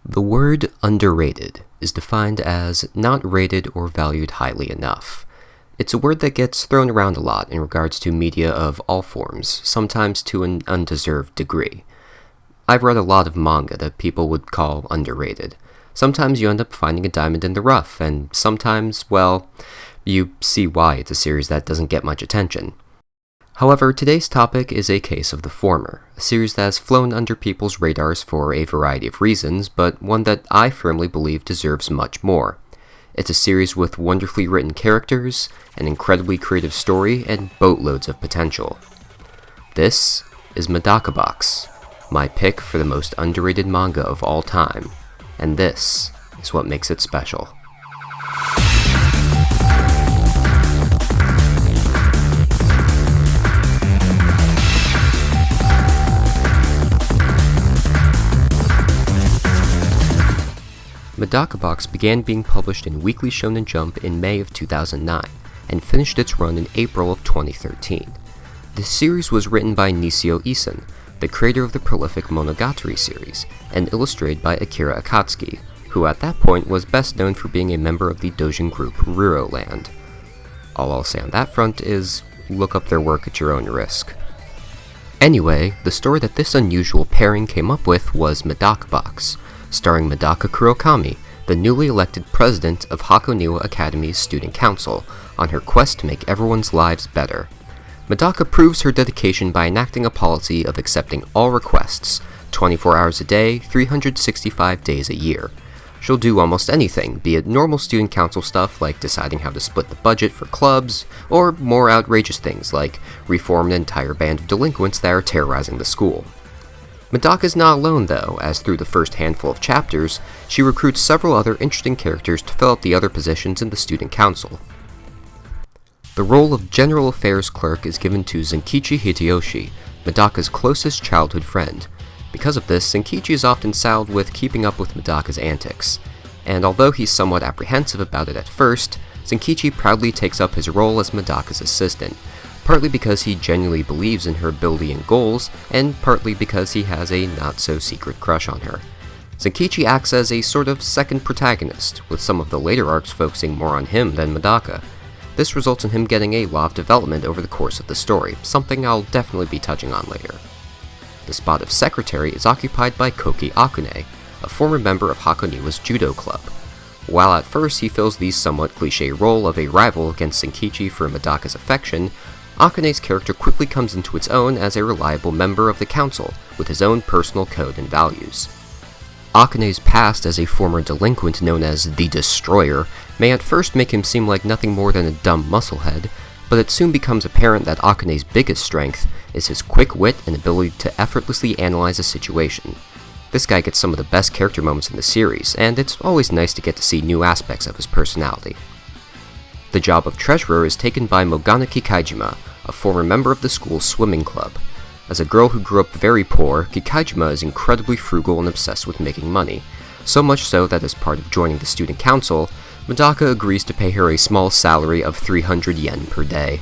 The word underrated is defined as not rated or valued highly enough. It's a word that gets thrown around a lot in regards to media of all forms, sometimes to an undeserved degree. I've read a lot of manga that people would call underrated. Sometimes you end up finding a diamond in the rough, and sometimes, well, you see why it's a series that doesn't get much attention. However, today's topic is a case of the former, a series that has flown under people's radars for a variety of reasons, but one that I firmly believe deserves much more. It's a series with wonderfully written characters, an incredibly creative story, and boatloads of potential. This is Medaka Box, my pick for the most underrated manga of all time, and this is what makes it special. Medaka Box began being published in Weekly Shonen Jump in May of 2009, and finished its run in April of 2013. The series was written by Nisio Isin, the creator of the prolific Monogatari series, and illustrated by Akira Akatsuki, who at that point was best known for being a member of the doujin group Ruro Land. All I'll say on that front is, look up their work at your own risk. Anyway, the story that this unusual pairing came up with was Medaka Box, starring Medaka Kurokami, the newly elected president of Hakoniwa Academy's student council, on her quest to make everyone's lives better. Medaka proves her dedication by enacting a policy of accepting all requests, 24 hours a day, 365 days a year. She'll do almost anything, be it normal student council stuff like deciding how to split the budget for clubs, or more outrageous things like reform an entire band of delinquents that are terrorizing the school. Medaka is not alone though, as through the first handful of chapters, she recruits several other interesting characters to fill out the other positions in the student council. The role of General Affairs Clerk is given to Zenkichi Hideyoshi, Medaka's closest childhood friend. Because of this, Zenkichi is often saddled with keeping up with Medaka's antics, and although he's somewhat apprehensive about it at first, Zenkichi proudly takes up his role as Medaka's assistant, partly because he genuinely believes in her ability and goals, and partly because he has a not-so-secret crush on her. Zenkichi acts as a sort of second protagonist, with some of the later arcs focusing more on him than Medaka. This results in him getting a lot of development over the course of the story, something I'll definitely be touching on later. The spot of secretary is occupied by Koki Akune, a former member of Hakoniwa's judo club. While at first he fills the somewhat cliché role of a rival against Zenkichi for Medaka's affection, Akune's character quickly comes into its own as a reliable member of the council, with his own personal code and values. Akune's past as a former delinquent known as the Destroyer may at first make him seem like nothing more than a dumb musclehead, but it soon becomes apparent that Akune's biggest strength is his quick wit and ability to effortlessly analyze a situation. This guy gets some of the best character moments in the series, and it's always nice to get to see new aspects of his personality. The job of treasurer is taken by Moganaki Kaijima, a former member of the school's swimming club. As a girl who grew up very poor, Kikaijima is incredibly frugal and obsessed with making money, so much so that as part of joining the student council, Medaka agrees to pay her a small salary of 300 yen per day.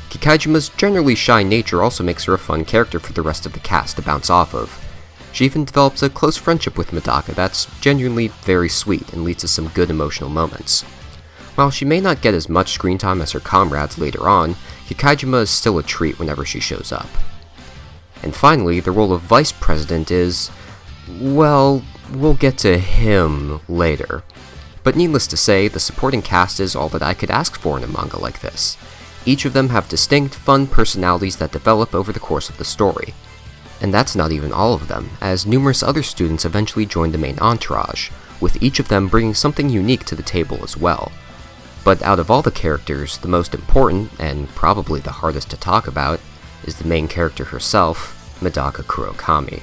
Kikaijima's generally shy nature also makes her a fun character for the rest of the cast to bounce off of. She even develops a close friendship with Medaka that's genuinely very sweet and leads to some good emotional moments. While she may not get as much screen time as her comrades later on, Kikaijima is still a treat whenever she shows up. And finally, the role of vice president is, well, we'll get to him later. But needless to say, the supporting cast is all that I could ask for in a manga like this. Each of them have distinct, fun personalities that develop over the course of the story. And that's not even all of them, as numerous other students eventually join the main entourage, with each of them bringing something unique to the table as well. But out of all the characters, the most important, and probably the hardest to talk about, is the main character herself, Medaka Kurokami.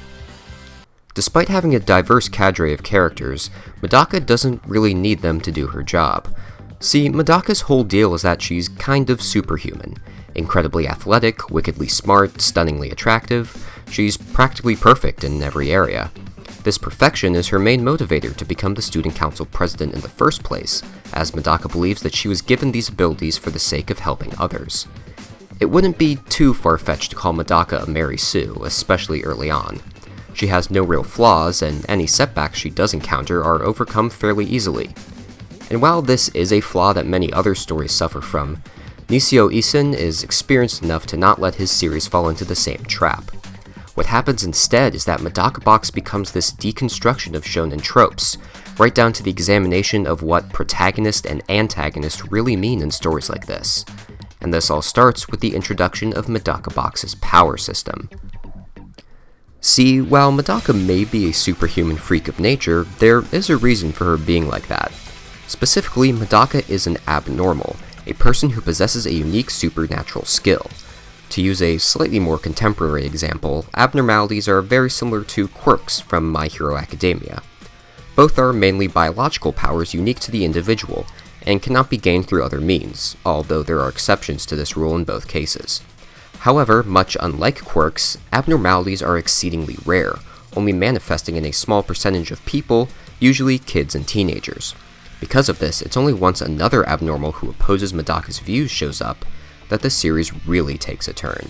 Despite having a diverse cadre of characters, Medaka doesn't really need them to do her job. See, Medaka's whole deal is that she's kind of superhuman. Incredibly athletic, wickedly smart, stunningly attractive, she's practically perfect in every area. This perfection is her main motivator to become the student council president in the first place, as Medaka believes that she was given these abilities for the sake of helping others. It wouldn't be too far-fetched to call Medaka a Mary Sue, especially early on. She has no real flaws, and any setbacks she does encounter are overcome fairly easily. And while this is a flaw that many other stories suffer from, Nisio Isin is experienced enough to not let his series fall into the same trap. What happens instead is that Medaka Box becomes this deconstruction of shonen tropes, right down to the examination of what protagonist and antagonist really mean in stories like this. And this all starts with the introduction of Medaka Box's power system. See, while Medaka may be a superhuman freak of nature, there is a reason for her being like that. Specifically, Medaka is an abnormal, a person who possesses a unique supernatural skill. To use a slightly more contemporary example, abnormalities are very similar to quirks from My Hero Academia. Both are mainly biological powers unique to the individual, and cannot be gained through other means, although there are exceptions to this rule in both cases. However, much unlike quirks, abnormalities are exceedingly rare, only manifesting in a small percentage of people, usually kids and teenagers. Because of this, it's only once another abnormal who opposes Medaka's views shows up that the series really takes a turn.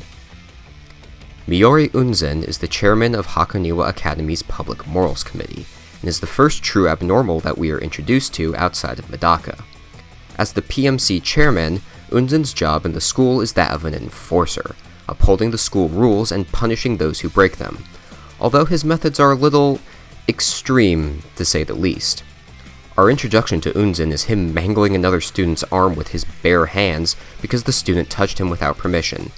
Miori Unzen is the chairman of Hakoniwa Academy's Public Morals Committee, and is the first true abnormal that we are introduced to outside of Medaka. As the PMC chairman, Unzen's job in the school is that of an enforcer, upholding the school rules and punishing those who break them, although his methods are a little extreme, to say the least. Our introduction to Unzen is him mangling another student's arm with his bare hands because the student touched him without permission.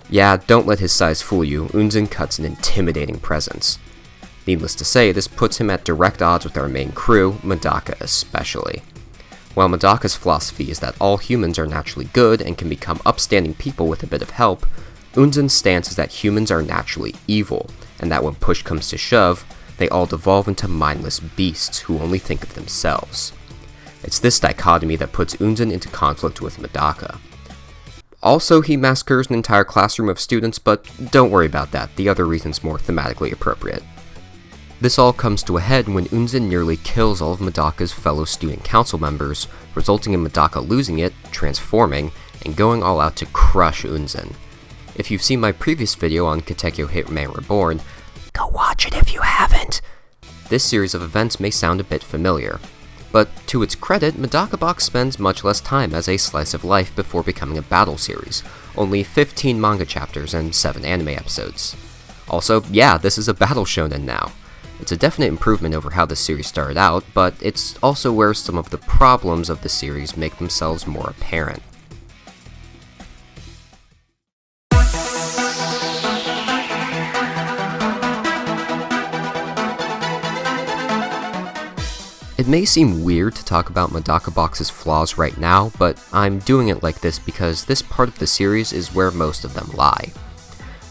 Yeah, don't let his size fool you, Unzen cuts an intimidating presence. Needless to say, this puts him at direct odds with our main crew, Medaka especially. While Medaka's philosophy is that all humans are naturally good and can become upstanding people with a bit of help, Unzen's stance is that humans are naturally evil, and that when push comes to shove, they all devolve into mindless beasts who only think of themselves. It's this dichotomy that puts Unzen into conflict with Medaka. Also, he massacres an entire classroom of students, but don't worry about that, the other reason's more thematically appropriate. This all comes to a head when Unzen nearly kills all of Medaka's fellow student council members, resulting in Medaka losing it, transforming, and going all out to crush Unzen. If you've seen my previous video on Katekyo Hitman Reborn, go watch it if you haven't! This series of events may sound a bit familiar, but to its credit, Medaka Box spends much less time as a slice of life before becoming a battle series, only 15 manga chapters and 7 anime episodes. Also, yeah, this is a battle shonen now. It's a definite improvement over how the series started out, but it's also where some of the problems of the series make themselves more apparent. It may seem weird to talk about Medaka Box's flaws right now, but I'm doing it like this because this part of the series is where most of them lie.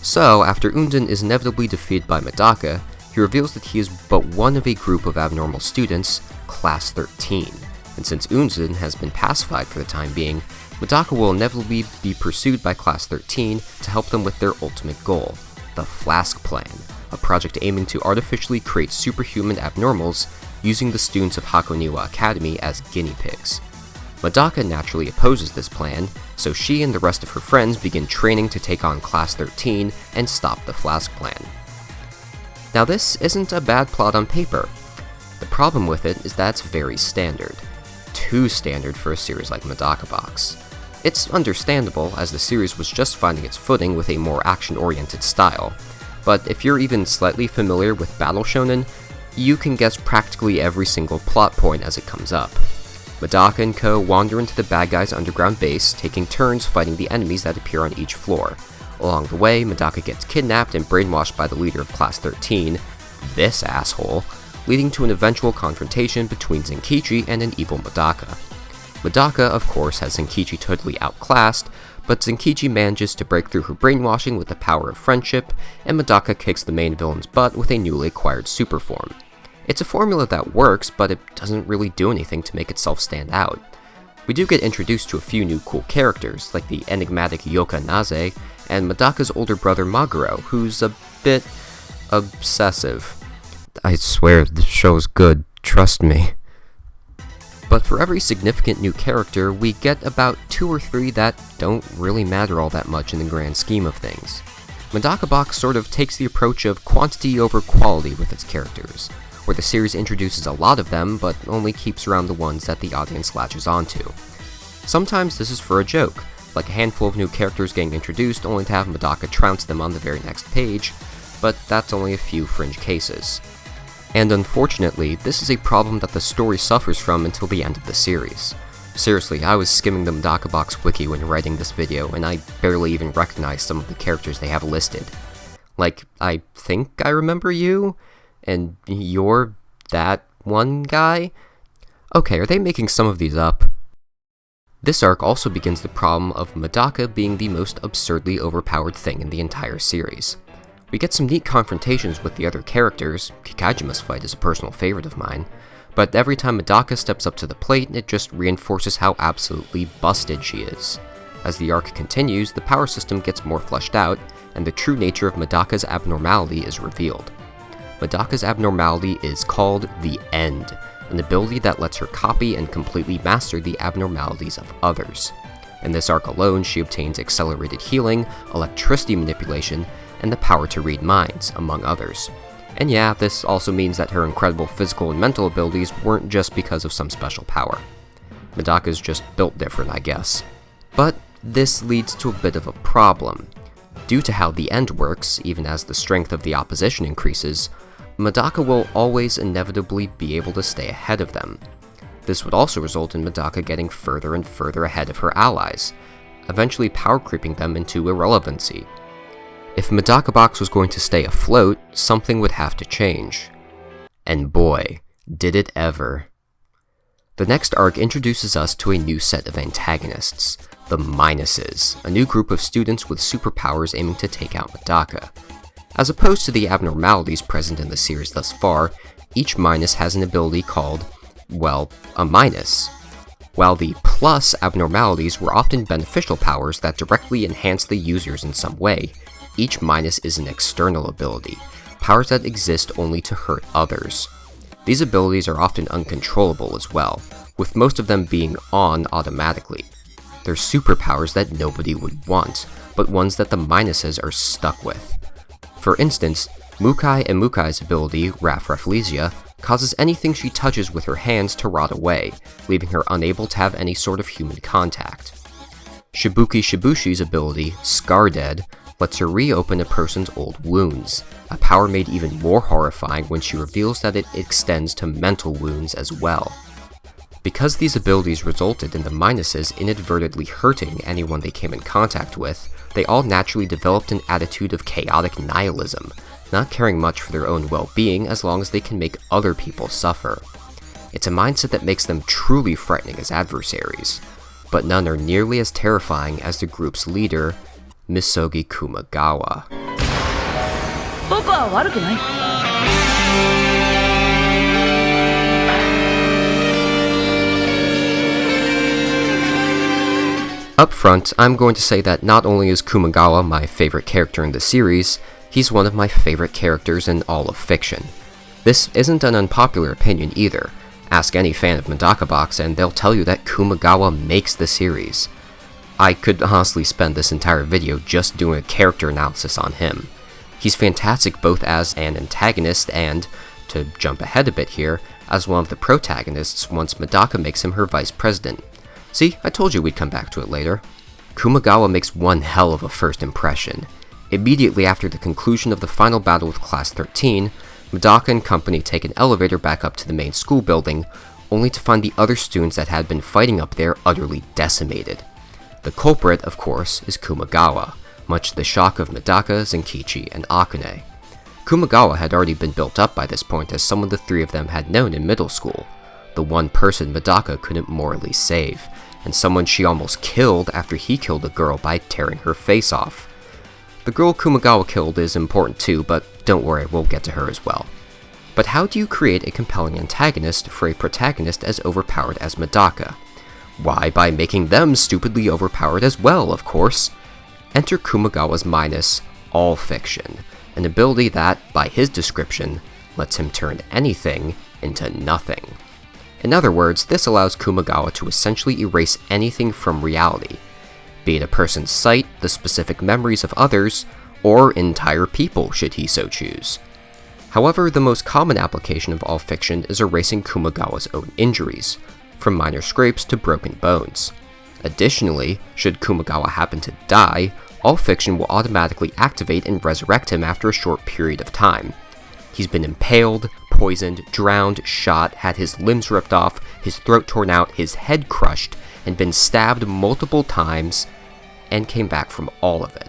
So, after Unzen is inevitably defeated by Medaka, he reveals that he is but one of a group of abnormal students, Class 13, and since Unzen has been pacified for the time being, Medaka will inevitably be pursued by Class 13 to help them with their ultimate goal, the Flask Plan, a project aiming to artificially create superhuman abnormals using the students of Hakoniwa Academy as guinea pigs. Medaka naturally opposes this plan, so she and the rest of her friends begin training to take on Class 13 and stop the Flask Plan. Now this isn't a bad plot on paper. The problem with it is that it's very standard. Too standard for a series like Medaka Box. It's understandable, as the series was just finding its footing with a more action-oriented style, but if you're even slightly familiar with battle shonen, you can guess practically every single plot point as it comes up. Medaka and co. wander into the bad guy's underground base, taking turns fighting the enemies that appear on each floor. Along the way, Medaka gets kidnapped and brainwashed by the leader of Class 13, this asshole, leading to an eventual confrontation between Zenkichi and an evil Medaka. Medaka, of course, has Zenkichi totally outclassed, but Zenkichi manages to break through her brainwashing with the power of friendship, and Medaka kicks the main villain's butt with a newly acquired super form. It's a formula that works, but it doesn't really do anything to make itself stand out. We do get introduced to a few new cool characters, like the enigmatic Yoka Naze, and Medaka's older brother Maguro, who's a bit obsessive. I swear, the show's good, trust me. But for every significant new character, we get about 2 or 3 that don't really matter all that much in the grand scheme of things. Medaka Box sort of takes the approach of quantity over quality with its characters, where the series introduces a lot of them, but only keeps around the ones that the audience latches onto. Sometimes this is for a joke, like a handful of new characters getting introduced only to have Medaka trounce them on the very next page, but that's only a few fringe cases. And unfortunately, this is a problem that the story suffers from until the end of the series. Seriously, I was skimming the Medaka Box wiki when writing this video, and I barely even recognized some of the characters they have listed. Like, I think I remember you? And you're that one guy? Okay, are they making some of these up? This arc also begins the problem of Medaka being the most absurdly overpowered thing in the entire series. We get some neat confrontations with the other characters. Kikajima's fight is a personal favorite of mine, but every time Medaka steps up to the plate, it just reinforces how absolutely busted she is. As the arc continues, the power system gets more fleshed out, and the true nature of Medaka's abnormality is revealed. Medaka's abnormality is called the End, an ability that lets her copy and completely master the abnormalities of others. In this arc alone, she obtains accelerated healing, electricity manipulation, and the power to read minds, among others. And yeah, this also means that her incredible physical and mental abilities weren't just because of some special power. Medaka's just built different, I guess. But this leads to a bit of a problem. Due to how the End works, even as the strength of the opposition increases, Medaka will always inevitably be able to stay ahead of them. This would also result in Medaka getting further and further ahead of her allies, eventually power creeping them into irrelevancy. If Medaka Box was going to stay afloat, something would have to change. And boy, did it ever. The next arc introduces us to a new set of antagonists, the Minuses, a new group of students with superpowers aiming to take out Medaka. As opposed to the abnormalities present in the series thus far, each Minus has an ability called, well, a Minus. While the plus abnormalities were often beneficial powers that directly enhance the users in some way, each Minus is an external ability, powers that exist only to hurt others. These abilities are often uncontrollable as well, with most of them being on automatically. They're superpowers that nobody would want, but ones that the Minuses are stuck with. For instance, Mukai and Mukai's ability, Rafflesia, causes anything she touches with her hands to rot away, leaving her unable to have any sort of human contact. Shibuki Shibushi's ability, Scar Dead, lets her reopen a person's old wounds, a power made even more horrifying when she reveals that it extends to mental wounds as well. Because these abilities resulted in the Minuses inadvertently hurting anyone they came in contact with, they all naturally developed an attitude of chaotic nihilism, not caring much for their own well-being as long as they can make other people suffer. It's a mindset that makes them truly frightening as adversaries, but none are nearly as terrifying as the group's leader, Misogi Kumagawa. Up front, I'm going to say that not only is Kumagawa my favorite character in the series, he's one of my favorite characters in all of fiction. This isn't an unpopular opinion either. Ask any fan of Medaka Box and they'll tell you that Kumagawa makes the series. I could honestly spend this entire video just doing a character analysis on him. He's fantastic both as an antagonist and, to jump ahead a bit here, as one of the protagonists once Medaka makes him her vice president. See, I told you we'd come back to it later. Kumagawa makes one hell of a first impression. Immediately after the conclusion of the final battle with Class 13, Medaka and company take an elevator back up to the main school building, only to find the other students that had been fighting up there utterly decimated. The culprit, of course, is Kumagawa, much to the shock of Medaka, Zenkichi, and Akane. Kumagawa had already been built up by this point as someone the three of them had known in middle school, the one person Medaka couldn't morally save, and someone she almost killed after he killed a girl by tearing her face off. The girl Kumagawa killed is important too, but don't worry, we'll get to her as well. But how do you create a compelling antagonist for a protagonist as overpowered as Medaka? Why, by making them stupidly overpowered as well, of course. Enter Kumagawa's Minus, All Fiction, an ability that, by his description, lets him turn anything into nothing. In other words, this allows Kumagawa to essentially erase anything from reality, be it a person's sight, the specific memories of others, or entire people should he so choose. However, the most common application of all fiction is erasing Kumagawa's own injuries, from minor scrapes to broken bones. Additionally, should Kumagawa happen to die, all fiction will automatically activate and resurrect him after a short period of time. He's been impaled, poisoned, drowned, shot, had his limbs ripped off, his throat torn out, his head crushed, and been stabbed multiple times, and came back from all of it.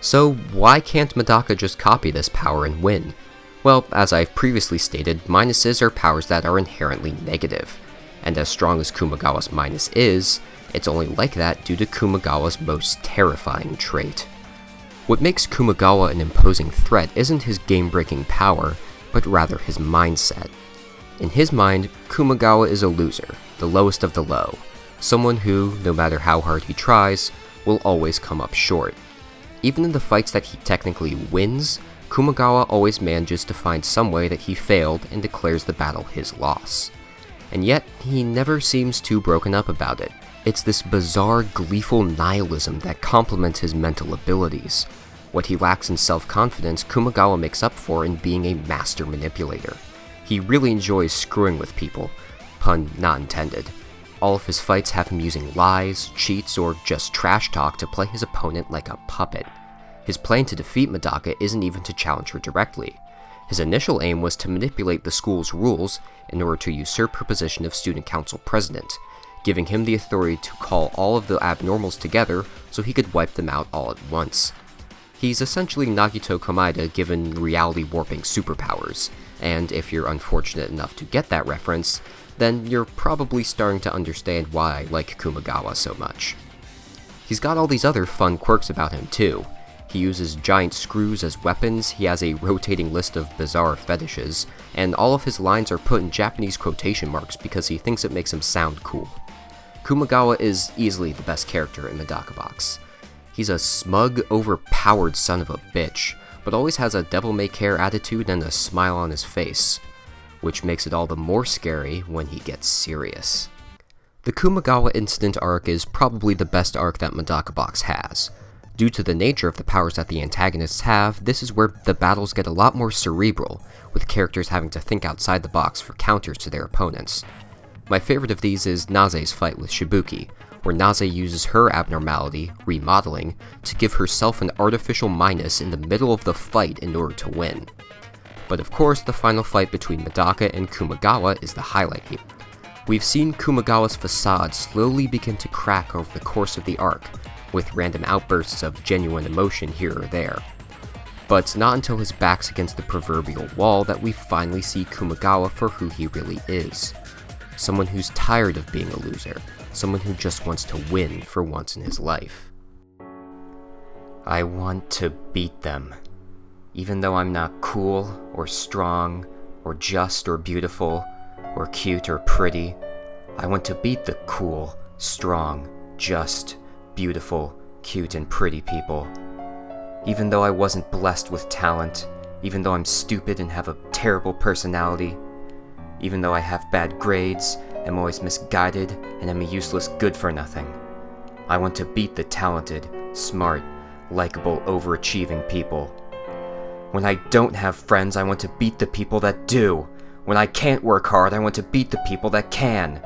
So why can't Medaka just copy this power and win? Well, as I've previously stated, minuses are powers that are inherently negative, and as strong as Kumagawa's minus is, it's only like that due to Kumagawa's most terrifying trait. What makes Kumagawa an imposing threat isn't his game-breaking power, but rather his mindset. In his mind, Kumagawa is a loser, the lowest of the low, someone who, no matter how hard he tries, will always come up short. Even in the fights that he technically wins, Kumagawa always manages to find some way that he failed and declares the battle his loss. And yet, he never seems too broken up about it. It's this bizarre, gleeful nihilism that complements his mental abilities. What he lacks in self-confidence, Kumagawa makes up for in being a master manipulator. He really enjoys screwing with people, pun not intended. All of his fights have him using lies, cheats, or just trash talk to play his opponent like a puppet. His plan to defeat Medaka isn't even to challenge her directly. His initial aim was to manipulate the school's rules in order to usurp her position of student council president, giving him the authority to call all of the abnormals together so he could wipe them out all at once. He's essentially Nagito Komaeda given reality-warping superpowers, and if you're unfortunate enough to get that reference, then you're probably starting to understand why I like Kumagawa so much. He's got all these other fun quirks about him too. He uses giant screws as weapons, he has a rotating list of bizarre fetishes, and all of his lines are put in Japanese quotation marks because he thinks it makes him sound cool. Kumagawa is easily the best character in Medaka Box. He's a smug, overpowered son of a bitch, but always has a devil-may-care attitude and a smile on his face, which makes it all the more scary when he gets serious. The Kumagawa incident arc is probably the best arc that Medaka Box has. Due to the nature of the powers that the antagonists have, this is where the battles get a lot more cerebral, with characters having to think outside the box for counters to their opponents. My favorite of these is Naze's fight with Shibuki, where Naze uses her abnormality, remodeling, to give herself an artificial minus in the middle of the fight in order to win. But of course, the final fight between Medaka and Kumagawa is the highlight here. We've seen Kumagawa's facade slowly begin to crack over the course of the arc, with random outbursts of genuine emotion here or there. But not until his back's against the proverbial wall that we finally see Kumagawa for who he really is. Someone who's tired of being a loser, someone who just wants to win for once in his life. I want to beat them. Even though I'm not cool, or strong, or just, or beautiful, or cute, or pretty, I want to beat the cool, strong, just, beautiful, cute, and pretty people. Even though I wasn't blessed with talent, even though I'm stupid and have a terrible personality, even though I have bad grades, am always misguided, and am a useless good-for-nothing, I want to beat the talented, smart, likable, overachieving people. When I don't have friends, I want to beat the people that do. When I can't work hard, I want to beat the people that can.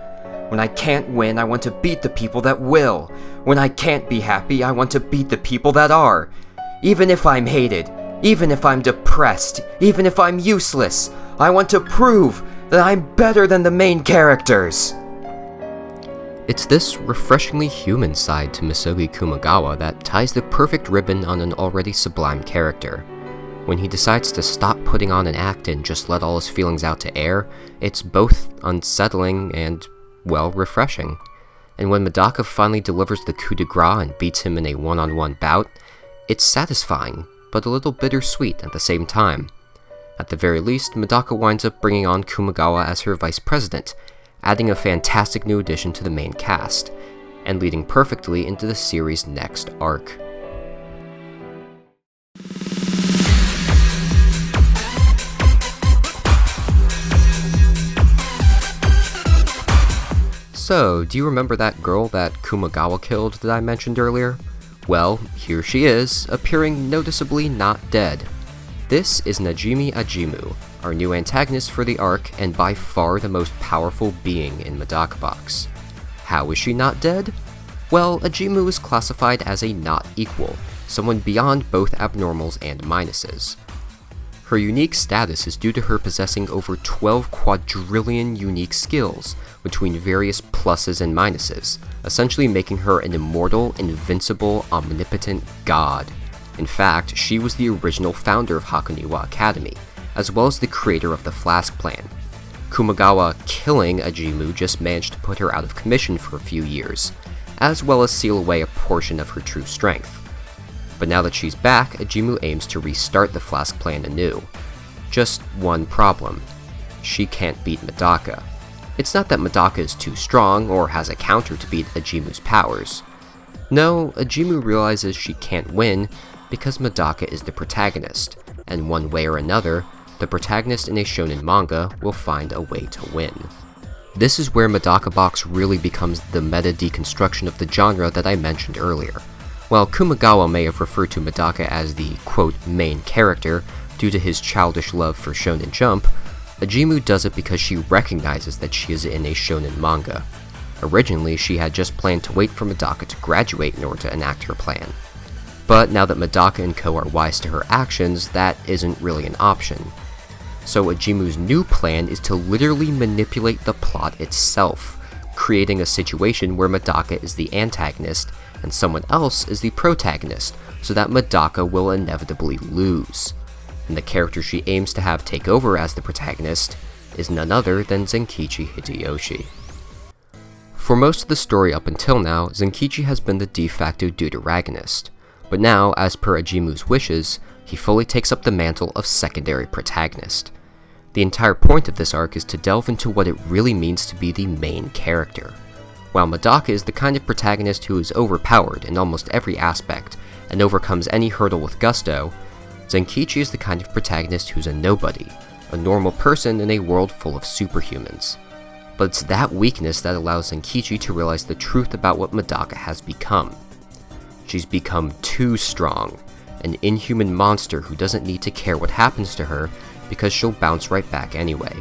When I can't win, I want to beat the people that will. When I can't be happy, I want to beat the people that are. Even if I'm hated, even if I'm depressed, even if I'm useless, I want to prove that I'm better than the main characters. It's this refreshingly human side to Misogi Kumagawa that ties the perfect ribbon on an already sublime character. When he decides to stop putting on an act and just let all his feelings out to air, it's both unsettling and, well, refreshing. And when Medaka finally delivers the coup de grace and beats him in a one-on-one bout, it's satisfying, but a little bittersweet at the same time. At the very least, Medaka winds up bringing on Kumagawa as her vice president, adding a fantastic new addition to the main cast, and leading perfectly into the series' next arc. So, do you remember that girl that Kumagawa killed that I mentioned earlier? Well, here she is, appearing noticeably not dead. This is Najimi Ajimu, our new antagonist for the arc and by far the most powerful being in Medaka Box. How is she not dead? Well, Ajimu is classified as a not equal, someone beyond both abnormals and minuses. Her unique status is due to her possessing over 12 quadrillion unique skills between various pluses and minuses, essentially making her an immortal, invincible, omnipotent god. In fact, she was the original founder of Hakoniwa Academy, as well as the creator of the Flask Plan. Kumagawa killing Ajimu just managed to put her out of commission for a few years, as well as seal away a portion of her true strength. But now that she's back, Ajimu aims to restart the Flask Plan anew. Just one problem. She can't beat Medaka. It's not that Medaka is too strong or has a counter to beat Ajimu's powers. No, Ajimu realizes she can't win because Medaka is the protagonist, and one way or another, the protagonist in a shonen manga will find a way to win. This is where Medaka Box really becomes the meta deconstruction of the genre that I mentioned earlier. While Kumigawa may have referred to Medaka as the, quote, main character due to his childish love for Shonen Jump, Ajimu does it because she recognizes that she is in a shonen manga. Originally, she had just planned to wait for Medaka to graduate in order to enact her plan. But now that Medaka and co are wise to her actions, that isn't really an option. So Ajimu's new plan is to literally manipulate the plot itself, creating a situation where Medaka is the antagonist and someone else is the protagonist, so that Medaka will inevitably lose. And the character she aims to have take over as the protagonist is none other than Zenkichi Hideyoshi. For most of the story up until now, Zenkichi has been the de facto deuteragonist, but now, as per Ajimu's wishes, he fully takes up the mantle of secondary protagonist. The entire point of this arc is to delve into what it really means to be the main character. While Medaka is the kind of protagonist who is overpowered in almost every aspect and overcomes any hurdle with gusto, Zenkichi is the kind of protagonist who's a nobody, a normal person in a world full of superhumans. But it's that weakness that allows Zenkichi to realize the truth about what Medaka has become. She's become too strong, an inhuman monster who doesn't need to care what happens to her because she'll bounce right back anyway.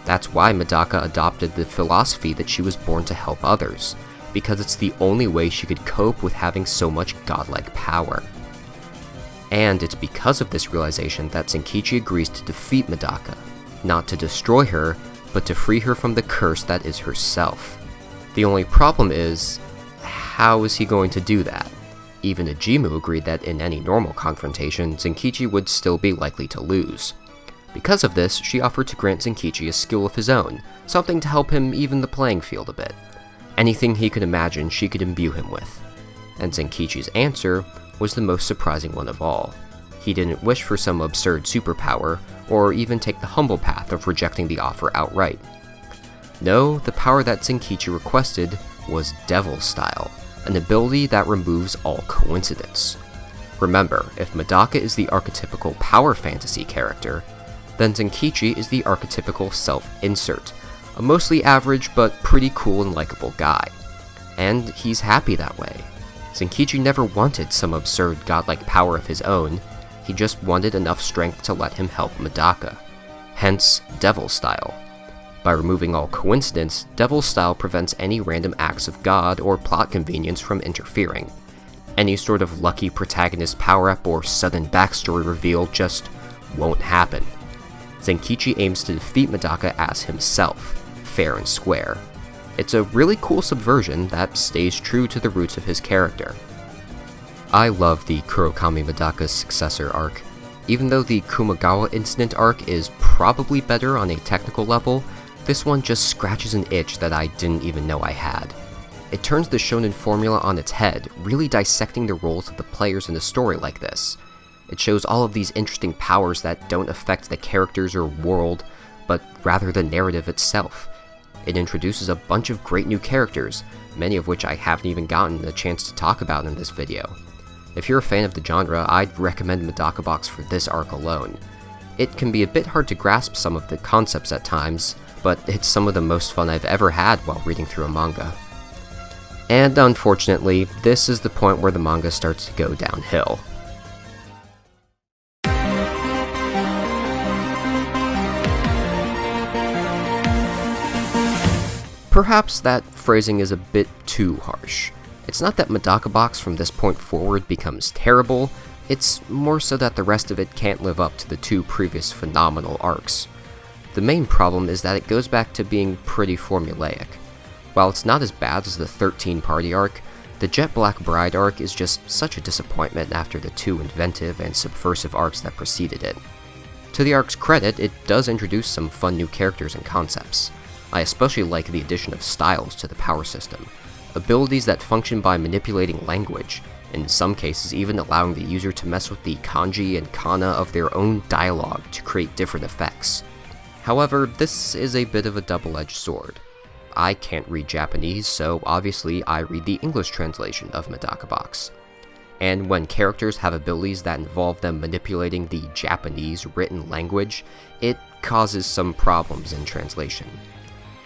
That's why Medaka adopted the philosophy that she was born to help others, because it's the only way she could cope with having so much godlike power. And it's because of this realization that Zenkichi agrees to defeat Medaka, not to destroy her, but to free her from the curse that is herself. The only problem is, how is he going to do that? Even Ajimu agreed that in any normal confrontation, Zenkichi would still be likely to lose. Because of this, she offered to grant Zenkichi a skill of his own, something to help him even the playing field a bit. Anything he could imagine, she could imbue him with. And Zenkichi's answer was the most surprising one of all. He didn't wish for some absurd superpower, or even take the humble path of rejecting the offer outright. No, the power that Zenkichi requested was Devil Style, an ability that removes all coincidence. Remember, if Medaka is the archetypical power fantasy character, then Zenkichi is the archetypical self-insert, a mostly average but pretty cool and likable guy. And he's happy that way. Zenkichi never wanted some absurd godlike power of his own, he just wanted enough strength to let him help Medaka. Hence, Devil Style. By removing all coincidence, Devil Style prevents any random acts of God or plot convenience from interfering. Any sort of lucky protagonist power-up or sudden backstory reveal just won't happen. Zenkichi aims to defeat Medaka as himself, fair and square. It's a really cool subversion that stays true to the roots of his character. I love the Kurokami Medaka's successor arc. Even though the Kumagawa incident arc is probably better on a technical level, this one just scratches an itch that I didn't even know I had. It turns the shonen formula on its head, really dissecting the roles of the players in a story like this. It shows all of these interesting powers that don't affect the characters or world, but rather the narrative itself. It introduces a bunch of great new characters, many of which I haven't even gotten a chance to talk about in this video. If you're a fan of the genre, I'd recommend Medaka Box for this arc alone. It can be a bit hard to grasp some of the concepts at times, but it's some of the most fun I've ever had while reading through a manga. And unfortunately, this is the point where the manga starts to go downhill. Perhaps that phrasing is a bit too harsh. It's not that Medaka Box from this point forward becomes terrible, it's more so that the rest of it can't live up to the two previous phenomenal arcs. The main problem is that it goes back to being pretty formulaic. While it's not as bad as the 13-party arc, the Jet Black Bride arc is just such a disappointment after the two inventive and subversive arcs that preceded it. To the arc's credit, it does introduce some fun new characters and concepts. I especially like the addition of styles to the power system, abilities that function by manipulating language, in some cases even allowing the user to mess with the kanji and kana of their own dialogue to create different effects. However, this is a bit of a double-edged sword. I can't read Japanese, so obviously I read the English translation of Medaka Box. And when characters have abilities that involve them manipulating the Japanese written language, it causes some problems in translation.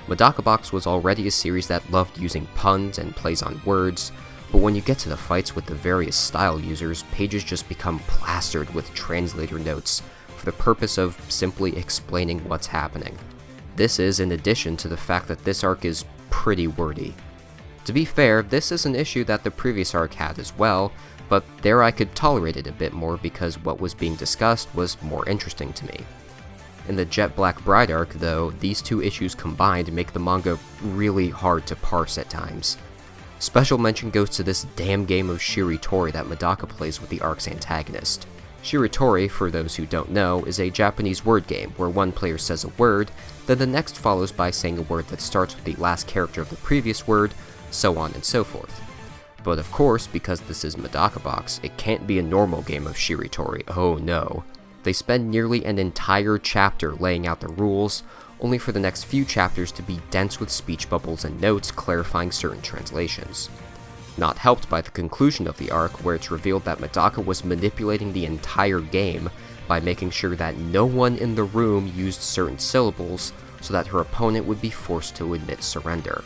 Medaka Box was already a series that loved using puns and plays on words, but when you get to the fights with the various style users, pages just become plastered with translator notes for the purpose of simply explaining what's happening. This is in addition to the fact that this arc is pretty wordy. To be fair, this is an issue that the previous arc had as well, but there I could tolerate it a bit more because what was being discussed was more interesting to me. In the Jet Black Bride arc, though, these two issues combined make the manga really hard to parse at times. Special mention goes to this damn game of Shiritori that Medaka plays with the arc's antagonist. Shiritori, for those who don't know, is a Japanese word game where one player says a word, then the next follows by saying a word that starts with the last character of the previous word, so on and so forth. But of course, because this is Medaka Box, it can't be a normal game of Shiritori, oh no. They spend nearly an entire chapter laying out the rules, only for the next few chapters to be dense with speech bubbles and notes clarifying certain translations. Not helped by the conclusion of the arc, where it's revealed that Medaka was manipulating the entire game by making sure that no one in the room used certain syllables so that her opponent would be forced to admit surrender.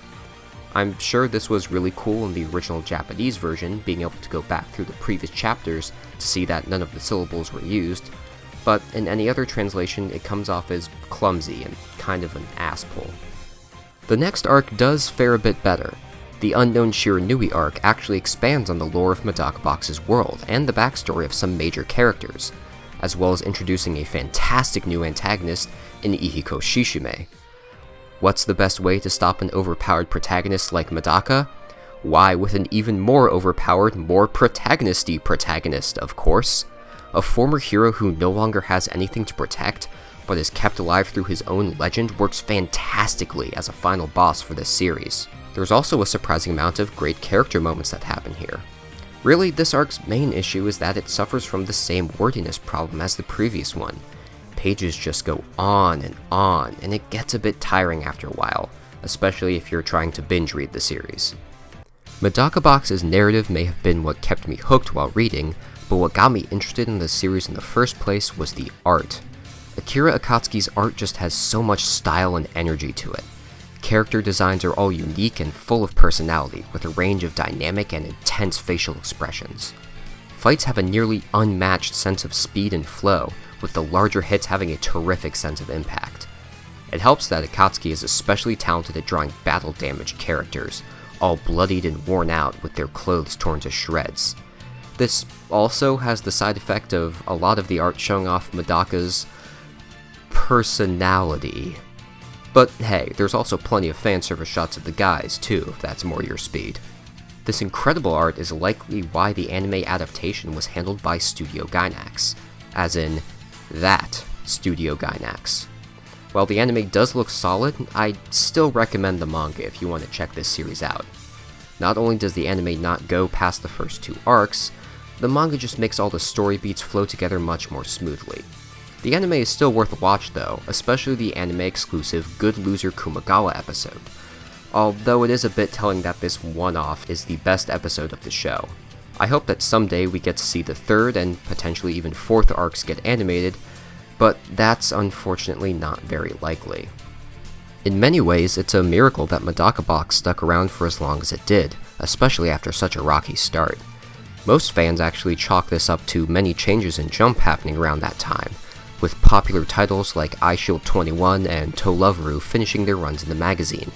I'm sure this was really cool in the original Japanese version, being able to go back through the previous chapters to see that none of the syllables were used, but in any other translation it comes off as clumsy and kind of an ass-pull. The next arc does fare a bit better. The Unknown Shiranui arc actually expands on the lore of Medaka Box's world and the backstory of some major characters, as well as introducing a fantastic new antagonist in Ihiko Shishime. What's the best way to stop an overpowered protagonist like Medaka? Why, with an even more overpowered, more protagonisty protagonist, of course. A former hero who no longer has anything to protect, but is kept alive through his own legend, works fantastically as a final boss for this series. There's also a surprising amount of great character moments that happen here. Really, this arc's main issue is that it suffers from the same wordiness problem as the previous one. Pages just go on, and it gets a bit tiring after a while, especially if you're trying to binge read the series. Medaka Box's narrative may have been what kept me hooked while reading, but what got me interested in the series in the first place was the art. Akira Akatsuki's art just has so much style and energy to it. Character designs are all unique and full of personality, with a range of dynamic and intense facial expressions. Fights have a nearly unmatched sense of speed and flow, with the larger hits having a terrific sense of impact. It helps that Akatsuki is especially talented at drawing battle-damaged characters, all bloodied and worn out with their clothes torn to shreds. This also has the side effect of a lot of the art showing off Medaka's personality. But hey, there's also plenty of fanservice shots of the guys too, if that's more your speed. This incredible art is likely why the anime adaptation was handled by Studio Gainax, as in, that Studio Gainax. While the anime does look solid, I'd still recommend the manga if you want to check this series out. Not only does the anime not go past the first two arcs, the manga just makes all the story beats flow together much more smoothly. The anime is still worth a watch though, especially the anime-exclusive Good Loser Kumagawa episode, although it is a bit telling that this one-off is the best episode of the show. I hope that someday we get to see the third and potentially even fourth arcs get animated, but that's unfortunately not very likely. In many ways, it's a miracle that Medaka Box stuck around for as long as it did, especially after such a rocky start. Most fans actually chalk this up to many changes in Jump happening around that time, with popular titles like iShield 21 and Touloveru finishing their runs in the magazine,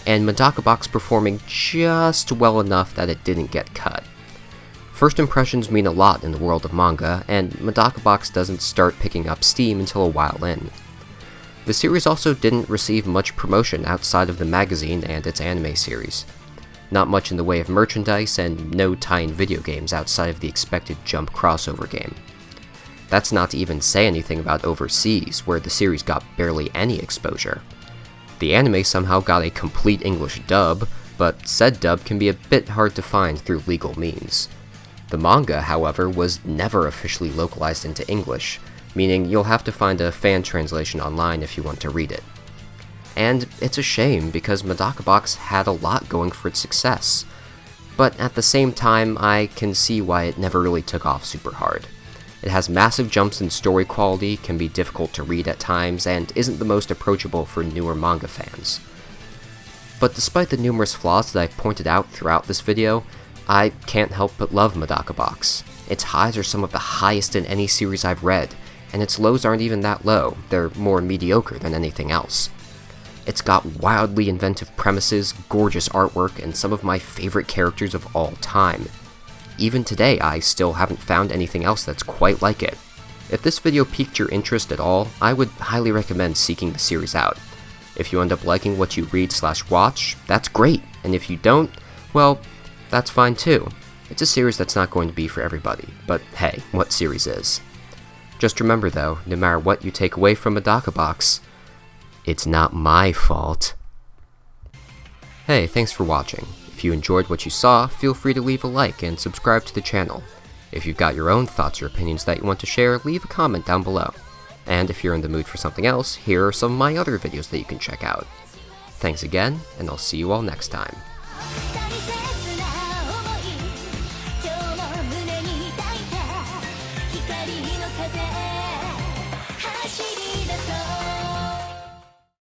and Medaka Box performing just well enough that it didn't get cut. First impressions mean a lot in the world of manga, and Medaka Box doesn't start picking up steam until a while in. The series also didn't receive much promotion outside of the magazine and its anime series. Not much in the way of merchandise, and no tie-in video games outside of the expected Jump crossover game. That's not to even say anything about overseas, where the series got barely any exposure. The anime somehow got a complete English dub, but said dub can be a bit hard to find through legal means. The manga, however, was never officially localized into English, meaning you'll have to find a fan translation online if you want to read it. And it's a shame because Medaka Box had a lot going for its success. But at the same time, I can see why it never really took off super hard. It has massive jumps in story quality, can be difficult to read at times, and isn't the most approachable for newer manga fans. But despite the numerous flaws that I've pointed out throughout this video, I can't help but love Medaka Box. Its highs are some of the highest in any series I've read, and its lows aren't even that low, they're more mediocre than anything else. It's got wildly inventive premises, gorgeous artwork, and some of my favorite characters of all time. Even today, I still haven't found anything else that's quite like it. If this video piqued your interest at all, I would highly recommend seeking the series out. If you end up liking what you read/watch, that's great, and if you don't, well, that's fine too. It's a series that's not going to be for everybody, but hey, what series is? Just remember though, no matter what you take away from Medaka Box, it's not my fault. Hey, thanks for watching. If you enjoyed what you saw, feel free to leave a like and subscribe to the channel. If you've got your own thoughts or opinions that you want to share, leave a comment down below. And if you're in the mood for something else, here are some of my other videos that you can check out. Thanks again, and I'll see you all next time.